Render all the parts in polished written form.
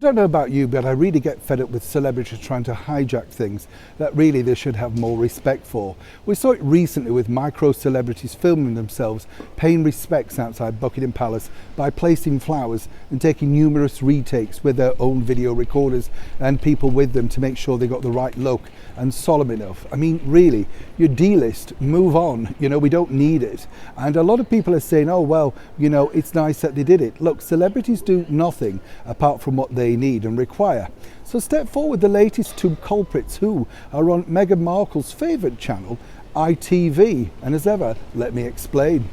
I don't know about you, but I really get fed up with celebrities trying to hijack things that really they should have more respect for. We saw it recently with micro-celebrities filming themselves paying respects outside Buckingham Palace by placing flowers and taking numerous retakes with their own video recorders and people with them to make sure they got the right look and solemn enough. I mean, really, your D-list, move on, we don't need it. And a lot of people are saying, oh, well, it's nice that they did it. Look, celebrities do nothing apart from what they need and require. So step forward the latest two culprits who are on Meghan Markle's favourite channel, ITV. And as ever, let me explain.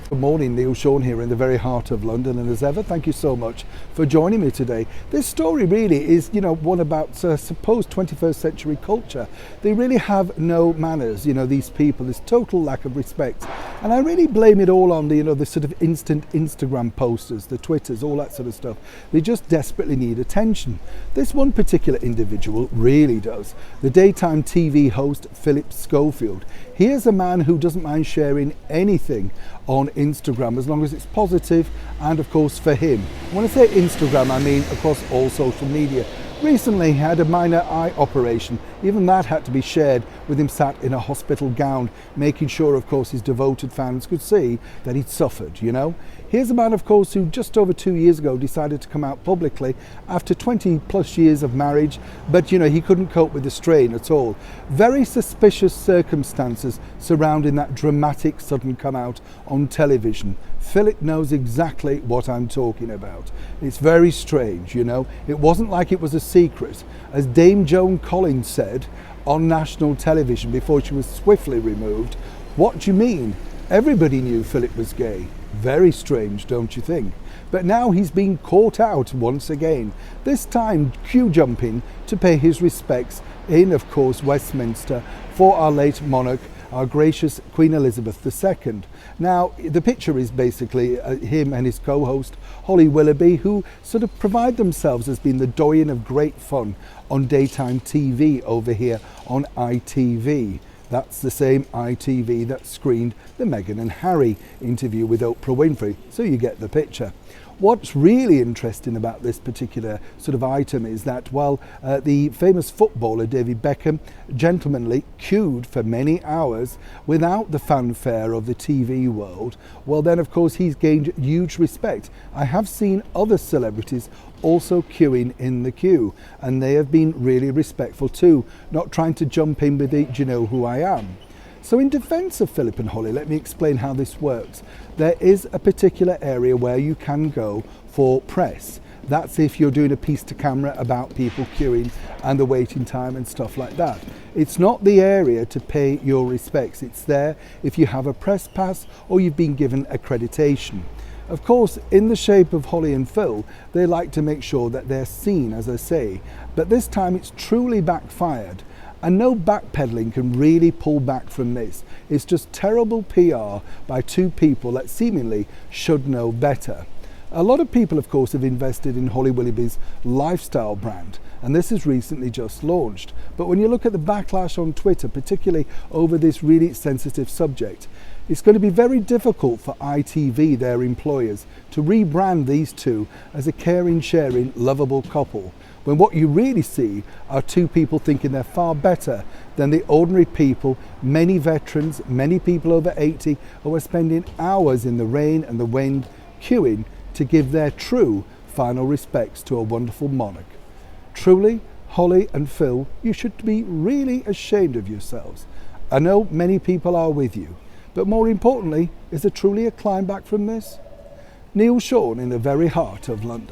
Good morning, Neil Sean here in the very heart of London, and as ever, thank you so much for joining me today. This story really is, one about supposed 21st century culture. They really have no manners, these people, this total lack of respect. And I really blame it all on the sort of instant Instagram posters, the Twitters, all that sort of stuff. They just desperately need attention. This one particular individual really does. The daytime TV host, Philip Schofield. He is a man who doesn't mind sharing anything on Instagram as long as it's positive and of course for him. When I say Instagram, I mean across all social media. Recently he had a minor eye operation. Even that had to be shared with him sat in a hospital gown, making sure of course his devoted fans could see that he'd suffered, Here's a man of course who just over 2 years ago decided to come out publicly after 20 plus years of marriage, but he couldn't cope with the strain at all. Very suspicious circumstances surrounding that dramatic sudden come out on television. Philip knows exactly what I'm talking about. It's very strange, It wasn't like it was a secret. As Dame Joan Collins said on national television before she was swiftly removed, "What do you mean? Everybody knew Philip was gay." Very strange, don't you think? But now he's been caught out once again, this time queue jumping to pay his respects in, of course, Westminster for our late monarch, our gracious Queen Elizabeth II. Now, the picture is basically him and his co-host, Holly Willoughby, who sort of provide themselves as being the doyen of great fun on daytime TV over here on ITV. That's the same ITV that screened the Meghan and Harry interview with Oprah Winfrey, so you get the picture. What's really interesting about this particular sort of item is that while the famous footballer David Beckham gentlemanly queued for many hours without the fanfare of the TV world, well then of course he's gained huge respect. I have seen other celebrities also queuing in the queue, and they have been really respectful too, not trying to jump in with the "do you know who I am?" So in defence of Philip and Holly, let me explain how this works. There is a particular area where you can go for press. That's if you're doing a piece to camera about people queuing and the waiting time and stuff like that. It's not the area to pay your respects. It's there if you have a press pass or you've been given accreditation. Of course, in the shape of Holly and Phil, they like to make sure that they're seen, as I say, but this time it's truly backfired. And no backpedaling can really pull back from this. It's just terrible PR by two people that seemingly should know better. A lot of people, of course, have invested in Holly Willoughby's lifestyle brand, and this is recently just launched. But when you look at the backlash on Twitter, particularly over this really sensitive subject, it's going to be very difficult for ITV, their employers, to rebrand these two as a caring, sharing, lovable couple, when what you really see are two people thinking they're far better than the ordinary people, many veterans, many people over 80 who are spending hours in the rain and the wind queuing to give their true final respects to a wonderful monarch. Truly, Holly and Phil, you should be really ashamed of yourselves. I know many people are with you, but more importantly, is there truly a climb back from this? Neil Sean in the very heart of London.